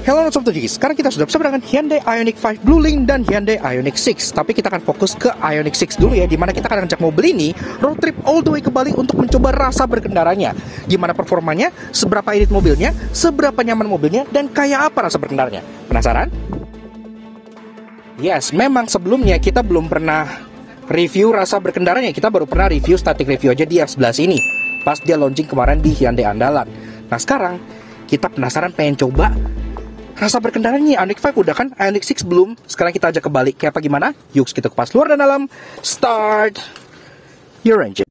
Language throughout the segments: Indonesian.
Halo Sobat Tujis, sekarang kita sudah bersama dengan Hyundai Ioniq 5 Bluelink dan Hyundai Ioniq 6. Tapi kita akan fokus ke Ioniq 6 dulu ya, dimana kita akan ajak mobil ini road trip all the way ke Bali untuk mencoba rasa berkendaranya. Gimana performanya, seberapa irit mobilnya, seberapa nyaman mobilnya, dan kayak apa rasa berkendaranya. Penasaran? Yes, memang sebelumnya kita belum pernah review rasa berkendaranya. Kita baru pernah review static review aja di yang sebelah sini, pas dia launching kemarin di Hyundai Andalan. Nah sekarang kita penasaran pengen coba rasa berkendaranya. Ioniq 5 udah kan, Ioniq 6 belum. Sekarang kita ajak ke Bali, kayak apa gimana? Yuk kita kupas luar dan dalam. Start your engine.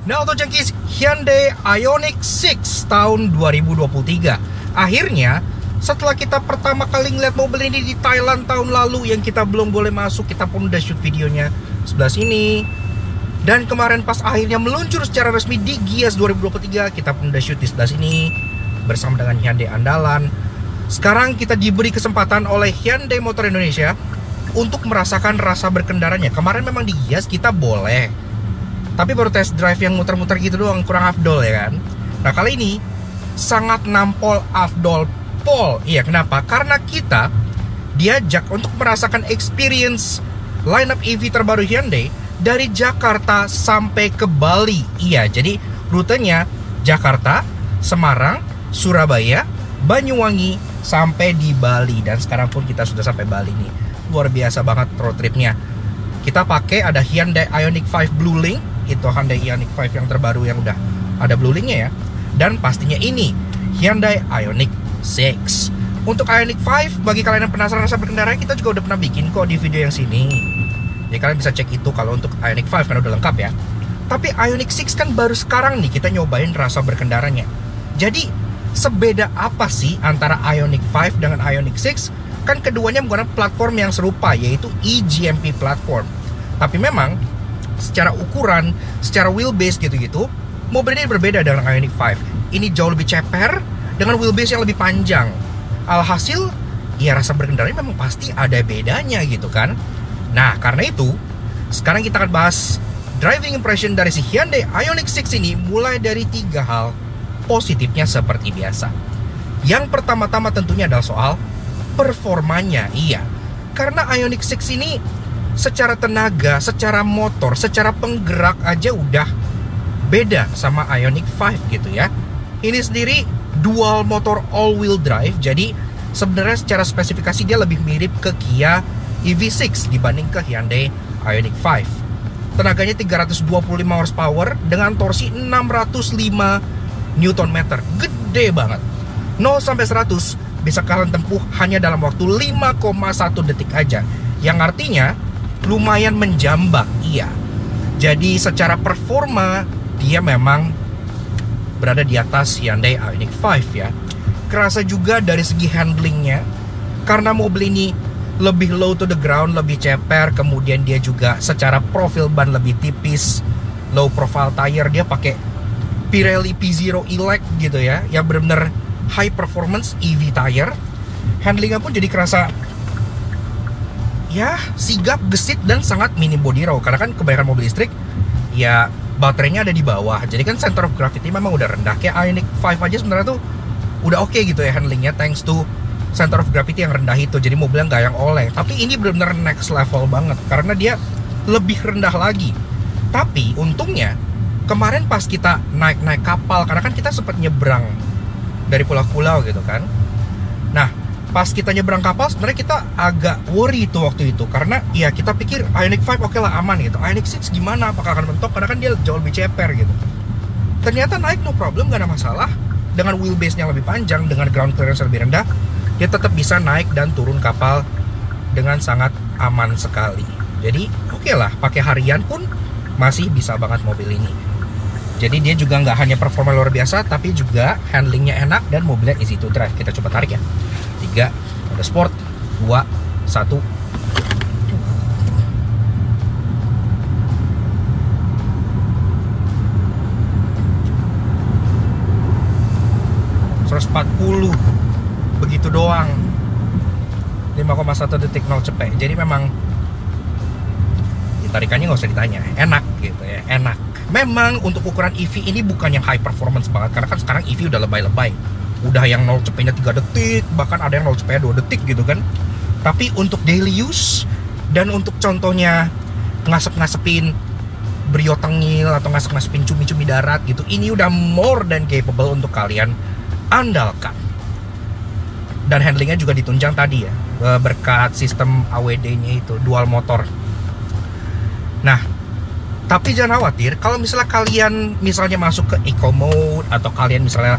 Nah, Auto Junkies, Hyundai Ioniq 6 tahun 2023. Akhirnya, setelah kita pertama kali ngeliat mobil ini di Thailand tahun lalu yang kita belum boleh masuk, kita pun udah shoot videonya sebelah sini. Dan kemarin pas akhirnya meluncur secara resmi di Gias 2023, kita pun udah shoot di sebelah sini bersama dengan Hyundai Andalan. Sekarang kita diberi kesempatan oleh Hyundai Motor Indonesia untuk merasakan rasa berkendaranya. Kemarin memang di Gias kita boleh, tapi baru test drive yang muter-muter gitu doang, kurang afdol ya kan. Nah kali ini sangat nampol afdol pol. Iya, kenapa? Karena kita diajak untuk merasakan experience lineup EV terbaru Hyundai dari Jakarta sampai ke Bali. Iya, jadi rutenya Jakarta, Semarang, Surabaya, Banyuwangi sampai di Bali. Dan sekarang pun kita sudah sampai Bali nih. Luar biasa banget road tripnya. Kita pakai ada Hyundai Ioniq 5 Bluelink. Itu Hyundai Ioniq 5 yang terbaru yang udah ada Bluelinknya ya. Dan pastinya ini Hyundai Ioniq 6. Untuk Ioniq 5, bagi kalian yang penasaran rasa berkendara, kita juga udah pernah bikin kok di video yang sini. Jadi kalian bisa cek itu kalau untuk Ioniq 5 karena udah lengkap ya. Tapi Ioniq 6 kan baru sekarang nih kita nyobain rasa berkendaranya. Jadi sebeda apa sih antara Ioniq 5 dengan Ioniq 6? Kan keduanya menggunakan platform yang serupa, yaitu eGMP platform. Tapi memang secara ukuran, secara wheelbase gitu-gitu, mobil ini berbeda dengan Ioniq 5. Ini jauh lebih ceper dengan wheelbase yang lebih panjang. Alhasil, ya rasa berkendaranya memang pasti ada bedanya gitu kan. Nah, karena itu, sekarang kita akan bahas driving impression dari si Hyundai Ioniq 6 ini mulai dari 3 hal positifnya seperti biasa. Yang pertama-tama tentunya adalah soal performanya. Iya, karena Ioniq 6 ini secara tenaga, secara motor, secara penggerak aja udah beda sama Ioniq 5 gitu ya. Ini sendiri dual motor all wheel drive, jadi sebenarnya secara spesifikasi dia lebih mirip ke Kia EV6 dibanding ke Hyundai Ioniq 5. Tenaganya 325 horsepower dengan torsi 605 Nm. Gede banget. 0 sampai 100 bisa kalian tempuh hanya dalam waktu 5,1 detik aja. Yang artinya lumayan menjambak, iya. Jadi secara performa dia memang berada di atas Hyundai Ioniq 5 ya. Kerasa juga dari segi handlingnya, karena mobil ini lebih low to the ground, lebih ceper. Kemudian dia juga secara profil ban lebih tipis, low profile tire. Dia pakai Pirelli P0 Elect gitu ya, yang benar-benar high performance EV tire. Handlingnya pun jadi kerasa ya sigap, gesit, dan sangat minim body roll. Karena kan kebanyakan mobil listrik ya baterainya ada di bawah, jadi kan center of gravity memang udah rendah. Kayak Ioniq 5 aja sebenarnya tuh udah oke gitu ya handlingnya, thanks to center of gravity yang rendah itu. Jadi mobilnya nggak yang oleng. Tapi ini benar-benar next level banget karena dia lebih rendah lagi. Tapi untungnya kemarin pas kita naik kapal, karena kan kita sempat nyebrang dari pulau-pulau gitu kan. Nah, pas kita nyebrang kapal sebenarnya kita agak worry itu waktu itu, karena ya kita pikir Ioniq 5 oke lah aman gitu, Ioniq 6 gimana, apakah akan mentok, karena kan dia jauh lebih ceper gitu. Ternyata naik no problem, gak ada masalah. Dengan wheelbase-nya lebih panjang, dengan ground clearance lebih rendah, dia tetap bisa naik dan turun kapal dengan sangat aman sekali. Jadi oke lah, pakai harian pun masih bisa banget mobil ini. Jadi dia juga nggak hanya performa luar biasa, tapi juga handlingnya enak dan mobilnya easy to drive. Kita coba tarik ya. 3, ada sport, 2, 1. ...140 begitu doang, 5,1 detik 0 cepet. Jadi memang tarikannya nggak usah ditanya, enak gitu ya, enak. Memang untuk ukuran EV ini bukan yang high performance banget, karena kan sekarang EV udah lebay-lebay, udah yang 0 cepetnya 3 detik, bahkan ada yang 0 cepetnya 2 detik gitu kan. Tapi untuk daily use dan untuk contohnya ngasep-ngasepin brio tengil atau ngasep-ngasepin cumi-cumi darat gitu, ini udah more than capable untuk kalian andalkan. Dan handlingnya juga ditunjang tadi ya, berkat sistem AWD-nya itu, dual motor. Nah, tapi jangan khawatir kalau misalnya kalian masuk ke eco mode, atau kalian misalnya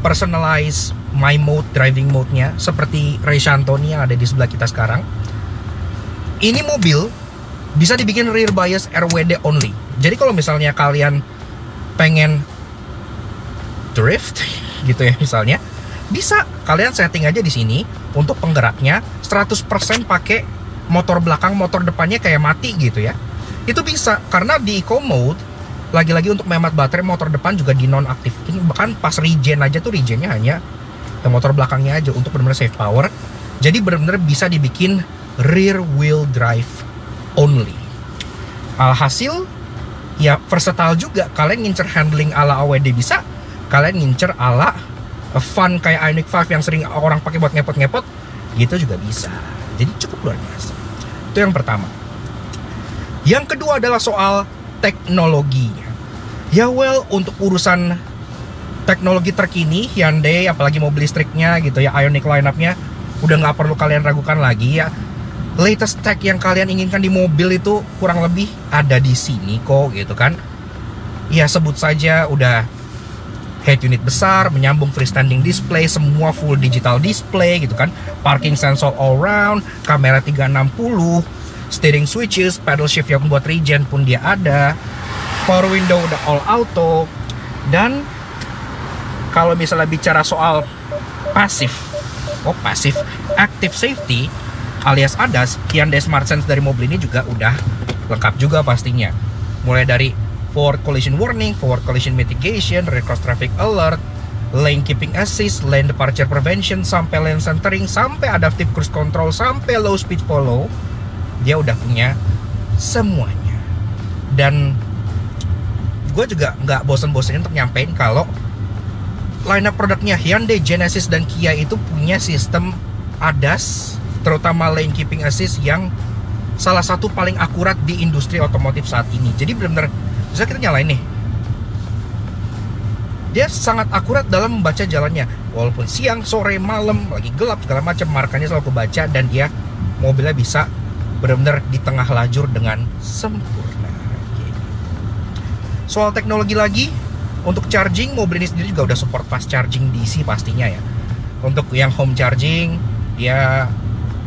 personalize my mode, driving mode-nya seperti Ray Shantoni yang ada di sebelah kita sekarang. Ini mobil bisa dibikin rear bias RWD only. Jadi kalau misalnya kalian pengen drift gitu ya misalnya, bisa kalian setting aja di sini untuk penggeraknya 100% pakai motor belakang, motor depannya kayak mati gitu ya. Itu bisa, karena di eco mode lagi-lagi untuk menghemat baterai, motor depan juga di nonaktifin. Bahkan pas regen aja tuh, regennya hanya yang motor belakangnya aja untuk benar-benar save power. Jadi benar-benar bisa dibikin rear wheel drive only. Alhasil ya versatile juga. Kalian ngincer handling ala AWD bisa, kalian ngincer ala fun kayak Ioniq 5 yang sering orang pakai buat ngepot-ngepot gitu juga bisa. Jadi cukup luar biasa. Itu yang pertama. Yang kedua adalah soal teknologinya. Ya well, untuk urusan teknologi terkini Hyundai, apalagi mobil listriknya gitu ya, Ioniq lineup-nya udah nggak perlu kalian ragukan lagi ya. Latest tech yang kalian inginkan di mobil itu kurang lebih ada di sini kok gitu kan. Ya sebut saja udah head unit besar, menyambung freestanding display, semua full digital display gitu kan, parking sensor all round, kamera 360, steering switches, pedal shift yang buat regen pun dia ada, power window udah all auto. Dan kalau misalnya bicara soal pasif active safety alias ADAS, Hyundai Smart Sense dari mobil ini juga udah lengkap juga pastinya. Mulai dari forward collision warning, forward collision mitigation, rear cross traffic alert, lane keeping assist, lane departure prevention, sampai lane centering, sampai adaptive cruise control, sampai low speed follow, dia udah punya semuanya. Dan gue juga nggak bosen-bosenin untuk nyampein kalau lineup produknya Hyundai, Genesis, dan Kia itu punya sistem ADAS, terutama lane keeping assist, yang salah satu paling akurat di industri otomotif saat ini. Jadi benar-benar bisa kita nyalain nih, dia sangat akurat dalam membaca jalannya, walaupun siang, sore, malam, lagi gelap segala macam, markanya selalu kebaca, dan dia mobilnya bisa benar-benar di tengah lajur dengan sempurna. Soal teknologi lagi, untuk charging, mobil ini sendiri juga udah support fast charging DC pastinya ya. Untuk yang home charging, dia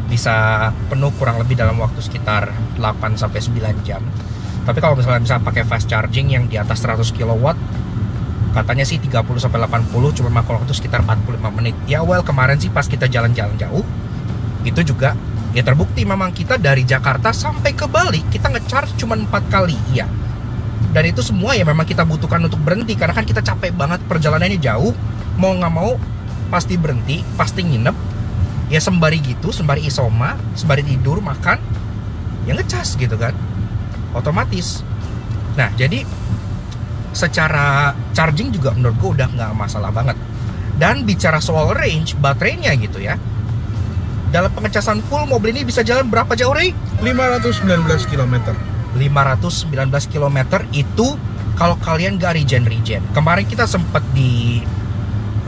bisa penuh kurang lebih dalam waktu sekitar 8-9 jam. Tapi kalau misalnya pakai fast charging yang di atas 100 kW, katanya sih 30-80, cuma makan waktu sekitar 45 menit. Ya well, kemarin sih pas kita jalan-jalan jauh, itu juga ya terbukti memang kita dari Jakarta sampai ke Bali kita ngecharge cuma 4 kali, iya. Dan itu semua ya memang kita butuhkan untuk berhenti, karena kan kita capek banget, perjalanannya jauh, mau nggak mau pasti berhenti, pasti nginep, ya sembari gitu, sembari isoma, sembari tidur, makan, ya ngecas gitu kan, otomatis. Nah jadi secara charging juga menurut gue udah nggak masalah banget. Dan bicara soal range baterainya gitu ya, dalam pengecasan full mobil ini bisa jalan berapa jauh, Ray? 519 km. 519 km itu kalau kalian gak regen. Kemarin kita sempat di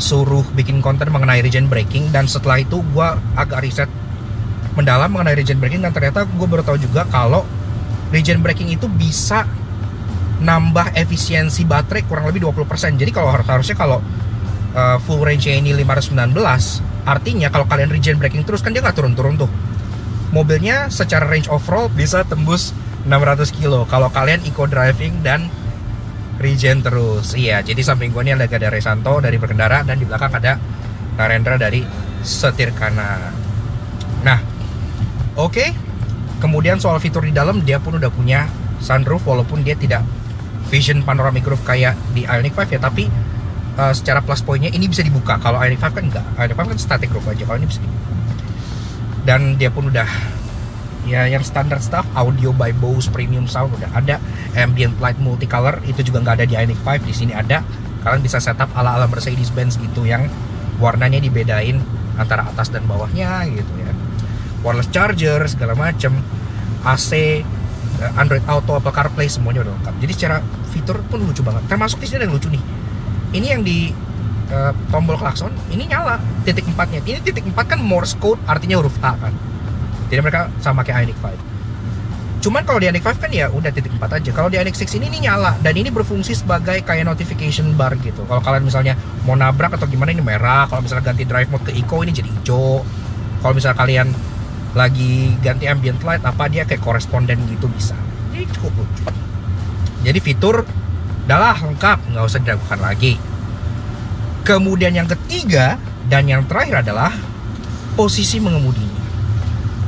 suruh bikin konten mengenai regen braking, dan setelah itu gue agak riset mendalam mengenai regen braking, dan ternyata gue baru tahu juga kalau regen braking itu bisa nambah efisiensi baterai kurang lebih 20%. Jadi kalau harusnya kalau full range-nya ini 519, artinya kalau kalian regen braking terus kan dia nggak turun-turun tuh. Mobilnya secara range overall bisa tembus 600 kilo kalau kalian eco driving dan regen terus. Iya, jadi samping gue ini ada Resanto dari berkendara, dan di belakang ada Narendra dari setir kanan. Nah, oke. Kemudian soal fitur di dalam, dia pun udah punya sunroof, walaupun dia tidak vision panoramic roof kayak di Ioniq 5 ya, tapi secara plus pointnya ini bisa dibuka. Kalau Ioniq 5 kan enggak, Ioniq 5 kan static roof aja, kalau ini bisa dibuka. Dan dia pun udah ya yang standar stuff, audio by Bose premium sound udah ada, ambient light multicolor itu juga nggak ada di Ioniq 5, di sini ada. Kalian bisa setup ala-ala Mercedes-Benz gitu, yang warnanya dibedain antara atas dan bawahnya gitu ya. Wireless charger segala macem, AC, Android Auto, Apple CarPlay, semuanya udah lengkap. Jadi secara fitur pun lucu banget. Termasuk di sini ada yang lucu nih. Ini yang di tombol klakson ini nyala titik 4-nya. Ini titik 4 kan Morse code, artinya huruf A kan. Jadi mereka sama kayak Ioniq 5. Cuman kalau di Ioniq 5 kan ya udah titik 4 aja. Kalau di Ioniq 6 ini nyala, dan ini berfungsi sebagai kayak notification bar gitu. Kalau kalian misalnya mau nabrak atau gimana, ini merah. Kalau misalnya ganti drive mode ke eco, ini jadi hijau. Kalau misalnya kalian lagi ganti ambient light apa, dia kayak koresponden gitu bisa. Jadi cukup lucu. Jadi fitur udahlah lengkap, nggak usah diragukan lagi. Kemudian yang ketiga dan yang terakhir adalah posisi mengemudinya.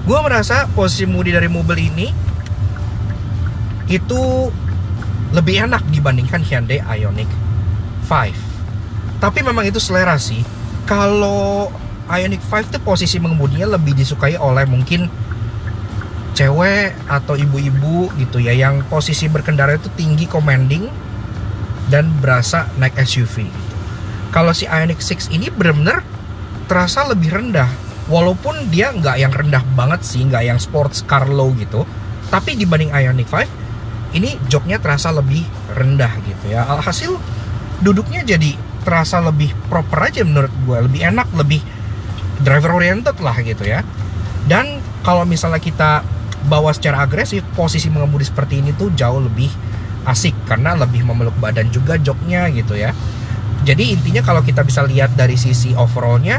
Gue merasa posisi mengemudi dari mobil ini itu lebih enak dibandingkan Hyundai Ioniq 5. Tapi memang itu selera sih. Kalau Ioniq 5 tuh posisi mengemudinya lebih disukai oleh mungkin cewek atau ibu-ibu gitu ya, yang posisi berkendara itu tinggi, commanding, dan berasa naik SUV gitu. Kalau si Ioniq 6 ini benar-benar terasa lebih rendah, walaupun dia nggak yang rendah banget sih, nggak yang sports car low gitu, tapi dibanding Ioniq 5 ini joknya terasa lebih rendah gitu ya. Alhasil duduknya jadi terasa lebih proper aja menurut gue, lebih enak, lebih driver oriented lah gitu ya. Dan kalau misalnya kita bawa secara agresif, posisi mengemudi seperti ini tuh jauh lebih asik karena lebih memeluk badan juga joknya gitu ya. Jadi intinya kalau kita bisa lihat dari sisi overallnya,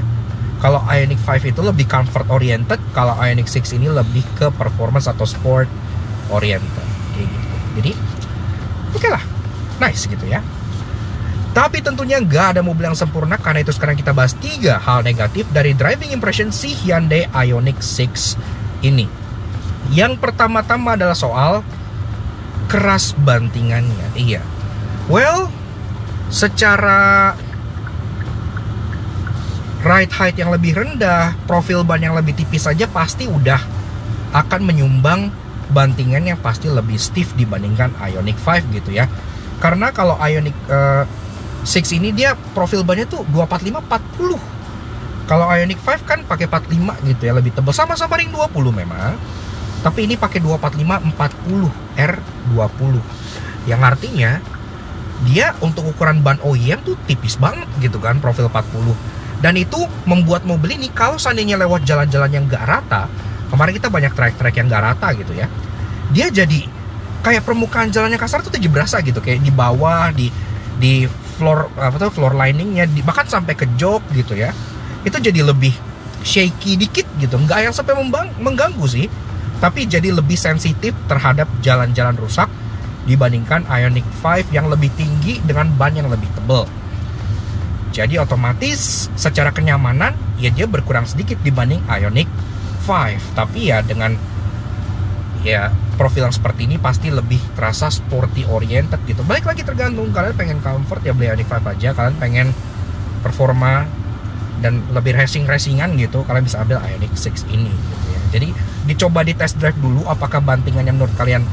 kalau Ioniq 5 itu lebih comfort oriented, kalau Ioniq 6 ini lebih ke performance atau sport oriented kayak gitu. Jadi oke lah, nice gitu ya. Tapi tentunya nggak ada mobil yang sempurna, karena itu sekarang kita bahas 3 hal negatif dari driving impression si Hyundai Ioniq 6 ini. Yang pertama-tama adalah soal keras bantingannya. Iya, well, secara ride height yang lebih rendah, profil ban yang lebih tipis saja pasti udah akan menyumbang bantingan yang pasti lebih stiff dibandingkan Ioniq 5 gitu ya. Karena kalau Ioniq 6 ini dia profil bannya tuh 245/40. Kalau Ioniq 5 kan pakai 45 gitu ya, lebih tebal, sama-sama ring 20 memang. Tapi ini pakai 245/40 R20. Yang artinya dia untuk ukuran ban OEM tuh tipis banget gitu kan, profil 40. Dan itu membuat mobil ini kalau seandainya lewat jalan-jalan yang gak rata, kemarin kita banyak trek-trek yang gak rata gitu ya, dia jadi kayak permukaan jalannya kasar tuh jadi berasa gitu, kayak di bawah, di floor floor liningnya, bahkan sampai ke jok gitu ya, itu jadi lebih shaky dikit gitu, nggak yang sampai mengganggu sih, tapi jadi lebih sensitif terhadap jalan-jalan rusak dibandingkan Ioniq 5 yang lebih tinggi dengan ban yang lebih tebal. Jadi otomatis secara kenyamanan ya dia berkurang sedikit dibanding Ioniq 5. Tapi ya dengan ya profil yang seperti ini pasti lebih terasa sporty oriented gitu. Balik lagi tergantung, kalian pengen comfort ya beli Ioniq 5 aja, kalian pengen performa dan lebih racing-racingan gitu, kalian bisa ambil Ioniq 6 ini gitu ya. Jadi dicoba di test drive dulu apakah bantingannya menurut kalian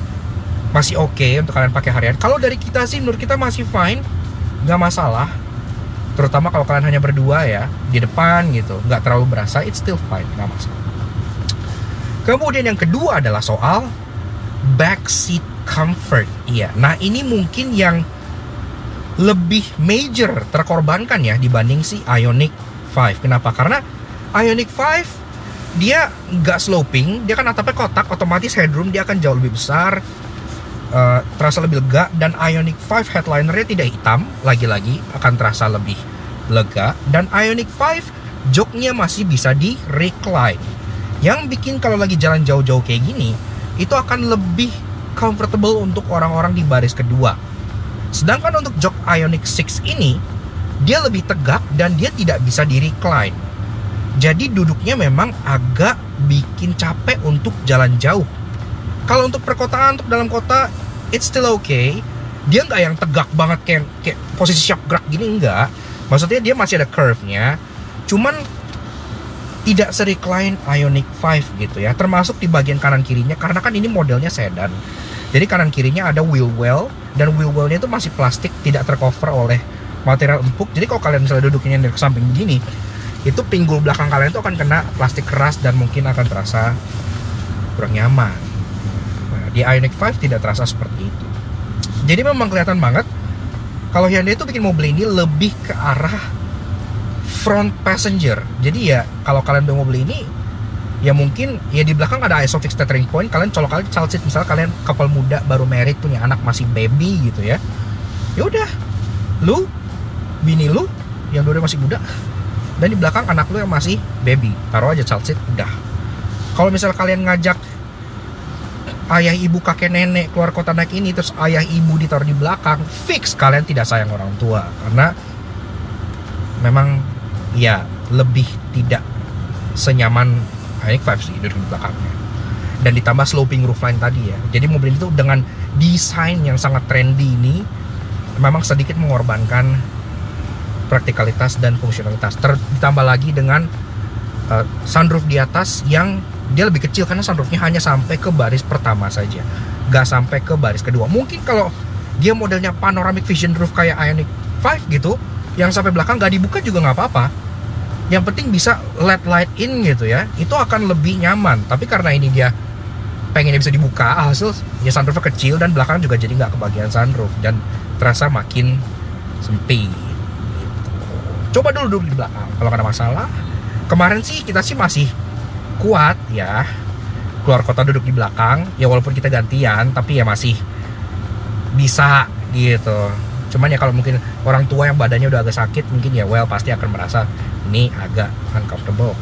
masih oke untuk kalian pakai harian. Kalau dari kita sih menurut kita masih fine, nggak masalah. Terutama kalau kalian hanya berdua ya di depan gitu, nggak terlalu berasa, it's still fine, nggak masalah. Kemudian yang kedua adalah soal backseat comfort. Iya, nah ini mungkin yang lebih major terkorbankan ya dibanding si Ioniq 5. Kenapa? Karena Ioniq 5 dia nggak sloping, dia kan atapnya kotak, otomatis headroom dia akan jauh lebih besar, terasa lebih lega. Dan Ioniq 5 headlinernya tidak hitam, lagi-lagi akan terasa lebih lega. Dan Ioniq 5 joknya masih bisa di recline, yang bikin kalau lagi jalan jauh-jauh kayak gini itu akan lebih comfortable untuk orang-orang di baris kedua. Sedangkan untuk jok Ioniq 6 ini dia lebih tegak dan dia tidak bisa di recline. Jadi duduknya memang agak bikin capek untuk jalan jauh. Kalau untuk perkotaan, untuk dalam kota, it's still okay. Dia nggak yang tegak banget kayak posisi sharp gerak gini, enggak. Maksudnya dia masih ada curve-nya, cuman tidak se-recline Ioniq 5 gitu ya. Termasuk di bagian kanan kirinya, karena kan ini modelnya sedan. Jadi kanan kirinya ada wheel well, dan wheel well-nya itu masih plastik, tidak tercover oleh material empuk. Jadi kalau kalian misalnya duduknya dari samping begini, itu pinggul belakang kalian itu akan kena plastik keras dan mungkin akan terasa kurang nyaman. Nah, di Ioniq 5 tidak terasa seperti itu. Jadi memang kelihatan banget kalau Hyundai itu bikin mobil ini lebih ke arah front passenger. Jadi ya kalau kalian beli mobil ini, ya mungkin ya di belakang ada ISOFIX tethering point, kalian colok kalian child seat, misalnya kalian couple muda baru married punya anak masih baby gitu ya. Ya udah, lu bini lu yang dua masih muda, dan di belakang anak lu yang masih baby, taruh aja child seat, udah. Kalau misalnya kalian ngajak ayah ibu kakek nenek keluar kota naik ini, terus ayah ibu ditaruh di belakang, fix kalian tidak sayang orang tua, karena memang ya lebih tidak senyaman Ioniq 5 sih duduk di belakangnya. Dan ditambah sloping roofline tadi ya, jadi mobil itu dengan desain yang sangat trendy ini memang sedikit mengorbankan praktikalitas dan fungsionalitas. Ditambah lagi dengan sunroof di atas yang dia lebih kecil, karena sunroofnya hanya sampai ke baris pertama saja, nggak sampai ke baris kedua. Mungkin kalau dia modelnya panoramic vision roof kayak Ioniq 5 gitu, yang sampai belakang nggak dibuka juga nggak apa-apa, yang penting bisa LED light in gitu ya, itu akan lebih nyaman. Tapi karena ini dia pengennya bisa dibuka, hasil ya sunroofnya kecil dan belakang juga jadi nggak kebagian sunroof dan terasa makin sempit. Coba dulu duduk di belakang kalau ada masalah. Kemarin sih kita sih masih kuat ya, keluar kota duduk di belakang ya, walaupun kita gantian tapi ya masih bisa gitu. Cuman ya kalau mungkin orang tua yang badannya udah agak sakit, mungkin ya well pasti akan merasa ini agak uncomfortable.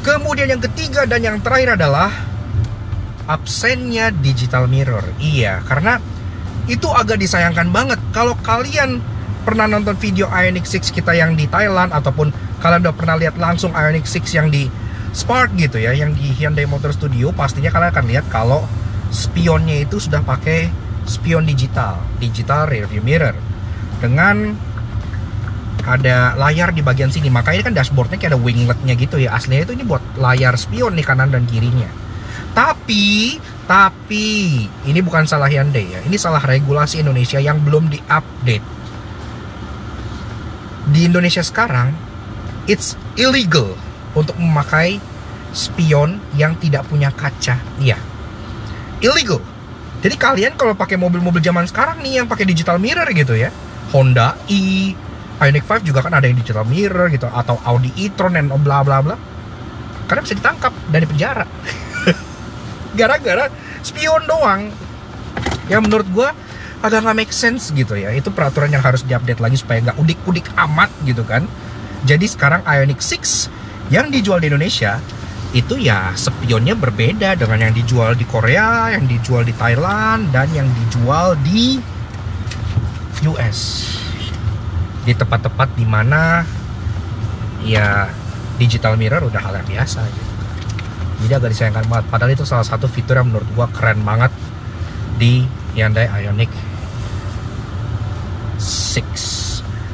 Kemudian yang ketiga dan yang terakhir adalah absennya digital mirror. Iya, karena itu agak disayangkan banget. Kalau kalian pernah nonton video Ioniq 6 kita yang di Thailand, ataupun kalian udah pernah lihat langsung Ioniq 6 yang di Spark gitu ya, yang di Hyundai Motor Studio, pastinya kalian akan lihat kalau spionnya itu sudah pakai spion digital rear view mirror dengan ada layar di bagian sini. Makanya ini kan dashboardnya kayak ada wingletnya gitu ya, aslinya itu ini buat layar spion nih kanan dan kirinya. Tapi ini bukan salah Hyundai ya, ini salah regulasi Indonesia yang belum diupdate. Di Indonesia sekarang it's illegal untuk memakai spion yang tidak punya kaca. Iya, illegal. Jadi kalian kalau pakai mobil-mobil zaman sekarang nih yang pakai digital mirror gitu ya, Honda Ioniq 5 juga kan ada yang digital mirror gitu, atau Audi e-tron dan bla bla bla, karena bisa ditangkap dan dipenjara gara-gara spion doang. Ya menurut gua agak nggak make sense gitu ya. Itu peraturan yang harus diupdate lagi supaya nggak udik-udik amat gitu kan. Jadi sekarang Ioniq 6 yang dijual di Indonesia itu ya spionnya berbeda dengan yang dijual di Korea, yang dijual di Thailand, dan yang dijual di US. Di tempat-tempat dimana ya digital mirror udah hal yang biasa gitu. Jadi agak disayangkan banget. Padahal itu salah satu fitur yang menurut gua keren banget di Hyundai Ioniq 6.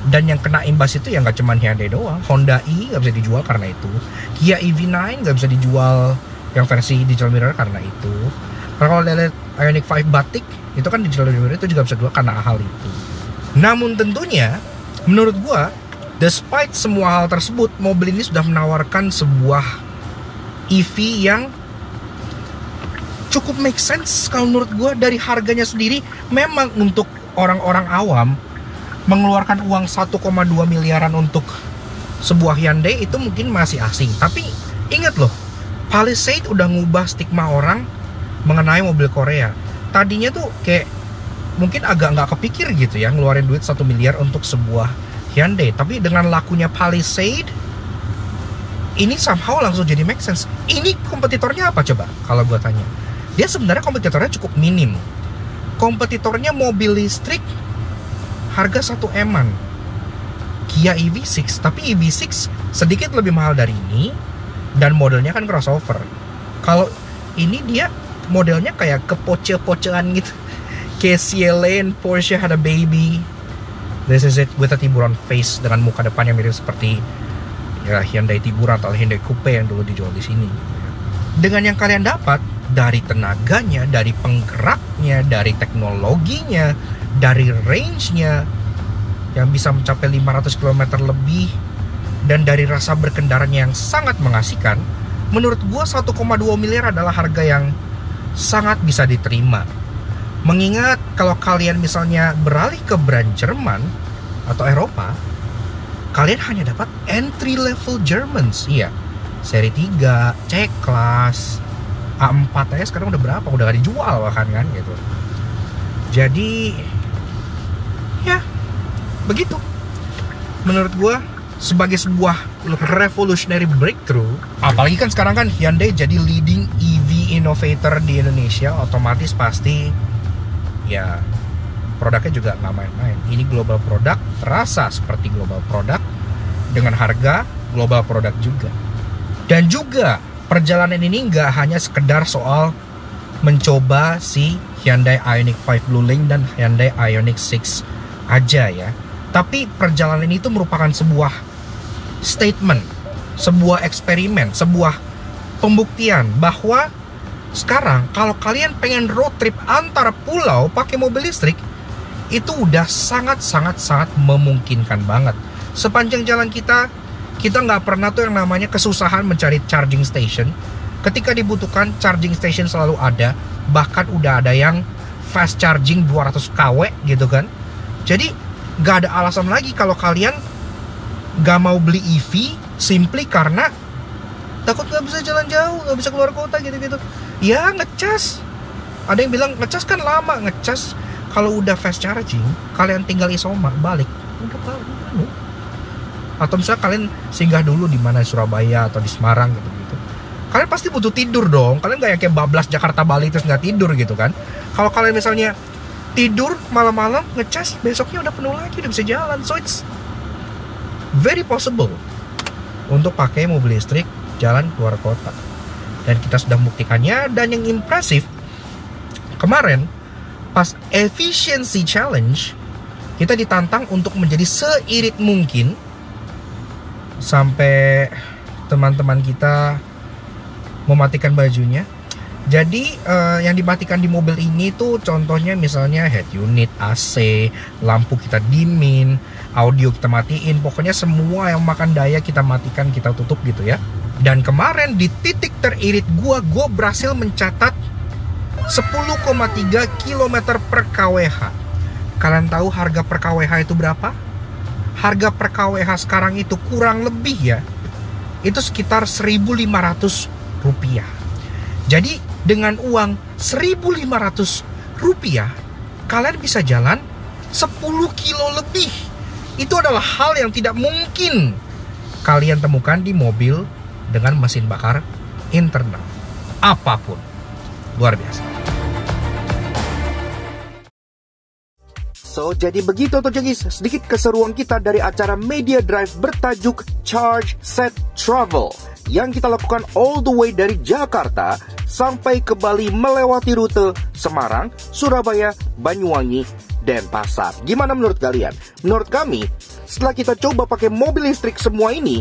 Dan yang kena imbas itu ya nggak cuma Hyundai doang, Honda i nggak bisa dijual karena itu, Kia EV9 nggak bisa dijual yang versi digital mirror karena itu. Karena kalau lihat Ioniq 5 Batik itu kan digital mirror itu juga bisa dijual karena hal itu. Namun tentunya menurut gua, despite semua hal tersebut, mobil ini sudah menawarkan sebuah EV yang cukup make sense kalau menurut gua. Dari harganya sendiri memang untuk orang-orang awam mengeluarkan uang 1,2 miliaran untuk sebuah Hyundai itu mungkin masih asing. Tapi ingat loh, Palisade udah ngubah stigma orang mengenai mobil Korea. Tadinya tuh kayak mungkin agak nggak kepikir gitu ya ngeluarin duit 1 miliar untuk sebuah Hyundai. Tapi dengan lakunya Palisade, ini somehow langsung jadi make sense. Ini kompetitornya apa coba kalau gue tanya? Dia sebenarnya kompetitornya cukup minim. Kompetitornya mobil listrik harga 1 M-an, Kia EV6. Tapi EV6 sedikit lebih mahal dari ini, dan modelnya kan crossover. Kalau ini dia modelnya kayak kepoce-pocean gitu, kayak Cielane Porsche had a baby. This is it with a tiburon face dengan muka depan yang mirip seperti ya Hyundai Tiburon atau Hyundai Coupe yang dulu dijual di sini. Dengan yang kalian dapat dari tenaganya, dari penggeraknya, dari teknologinya, dari range-nya yang bisa mencapai 500 km lebih, dan dari rasa berkendaranya yang sangat mengasihkan, menurut gua 1,2 miliar adalah harga yang sangat bisa diterima. Mengingat kalau kalian misalnya beralih ke brand Jerman atau Eropa, kalian hanya dapat entry level Germans. Iya, seri 3, C-Class, A4 aja sekarang udah berapa? Udah gak dijual bahkan kan gitu. Jadi ya begitu. Menurut gua sebagai sebuah revolutionary breakthrough, apalagi kan sekarang kan Hyundai jadi leading EV innovator di Indonesia, otomatis pasti ya produknya juga nggak main-main. Ini global product, terasa seperti global product dengan harga global product juga. Dan juga perjalanan ini nggak hanya sekedar soal mencoba si Hyundai Ioniq 5 Blue Link dan Hyundai Ioniq 6 aja ya. Tapi perjalanan itu merupakan sebuah statement, sebuah eksperimen, sebuah pembuktian bahwa sekarang kalau kalian pengen road trip antar pulau pakai mobil listrik, itu udah sangat memungkinkan banget. Sepanjang jalan kita nggak pernah tuh yang namanya kesusahan mencari charging station. Ketika dibutuhkan, charging station selalu ada. Bahkan udah ada yang fast charging 200 kW gitu kan. Jadi nggak ada alasan lagi kalau kalian nggak mau beli EV simply karena takut nggak bisa jalan jauh, nggak bisa keluar kota gitu-gitu. Ya ngecas. Ada yang bilang ngecas kan lama. Ngecas kalau udah fast charging, kalian tinggal isoma balik, udah penuh. Atau misalnya kalian singgah dulu di mana, Surabaya atau di Semarang gitu-gitu, kalian pasti butuh tidur dong. Kalian nggak yang kayak bablas Jakarta Bali terus nggak tidur gitu kan. Kalau kalian misalnya tidur malam-malam ngecas, besoknya udah penuh lagi, udah bisa jalan. So it's very possible untuk pakai mobil listrik jalan keluar kota. Dan kita sudah membuktikannya. Dan yang impresif, kemarin pas efficiency challenge, kita ditantang untuk menjadi seirit mungkin sampai teman-teman kita mematikan bajunya. Jadi yang dimatikan di mobil ini tuh contohnya misalnya head unit, AC, lampu kita dimin, audio kita matiin, pokoknya semua yang makan daya kita matikan, kita tutup gitu ya. Dan kemarin di titik teririt gua berhasil mencatat 10,3 km per kWh. Kalian tahu harga per kWh itu berapa? Harga per kWh sekarang itu kurang lebih ya, itu sekitar 1.500 rupiah. Jadi dengan uang 1.500 rupiah, kalian bisa jalan 10 kilo lebih. Itu adalah hal yang tidak mungkin kalian temukan di mobil dengan mesin bakar internal apapun. Luar biasa. So, jadi begitu tuh guys, sedikit keseruan kita dari acara Media Drive bertajuk Charge Set Travel, yang kita lakukan all the way dari Jakarta sampai ke Bali melewati rute Semarang, Surabaya, Banyuwangi, Denpasar. Gimana menurut kalian? Menurut kami, setelah kita coba pakai mobil listrik semua ini,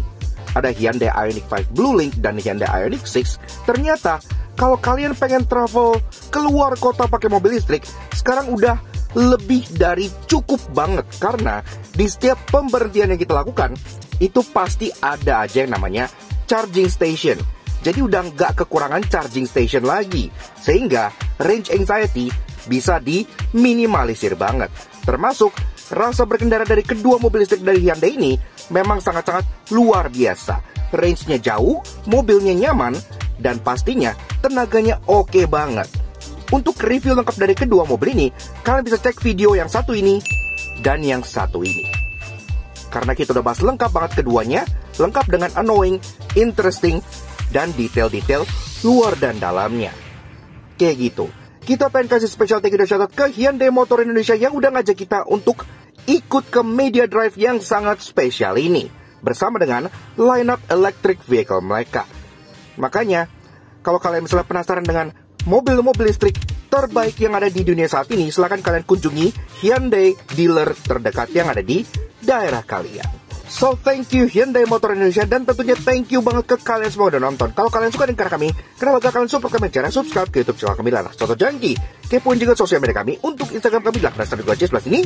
ada Hyundai Ioniq 5 Blue Link dan Hyundai Ioniq 6, ternyata kalau kalian pengen travel keluar kota pakai mobil listrik, sekarang udah lebih dari cukup banget. Karena di setiap pemberhentian yang kita lakukan, itu pasti ada aja yang namanya charging station. Jadi udah nggak kekurangan charging station lagi. Sehingga range anxiety bisa diminimalisir banget. Termasuk rasa berkendara dari kedua mobil listrik dari Hyundai ini memang sangat-sangat luar biasa. Range-nya jauh, mobilnya nyaman, dan pastinya tenaganya oke banget. Untuk review lengkap dari kedua mobil ini, kalian bisa cek video yang satu ini dan yang satu ini. Karena kita udah bahas lengkap banget keduanya, lengkap dengan annoying, interesting, dan detail-detail luar dan dalamnya. Kayak gitu. Kita pengen kasih special thank you dan shout out ke Hyundai Motor Indonesia yang udah ngajak kita untuk ikut ke media drive yang sangat spesial ini bersama dengan lineup electric vehicle mereka. Makanya, kalau kalian misalnya penasaran dengan mobil-mobil listrik terbaik yang ada di dunia saat ini, silahkan kalian kunjungi Hyundai dealer terdekat yang ada di daerah kalian. So thank you Hyundai Motor Indonesia, dan tentunya thank you banget ke kalian semua udah nonton. Kalau kalian suka dengan kami, kenapa gak kalian support kami cara subscribe ke YouTube channel kami Lanak Soto Jangki. Kepoin juga sosial media kami untuk Instagram kami Lanak Soto Jangki ini.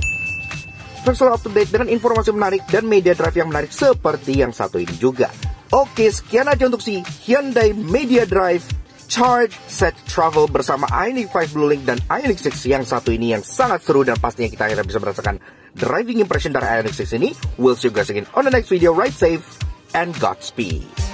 Selalu up to date dengan informasi menarik dan media drive yang menarik seperti yang satu ini juga. Oke, sekian aja untuk si Hyundai Media Drive Charge Set Travel bersama Ioniq 5 Blue Link dan Ioniq 6 yang satu ini yang sangat seru, dan pastinya kita akhirnya bisa merasakan driving impression dari Ioniq 6 ini. We'll see you guys again on the next video. Ride safe and Godspeed.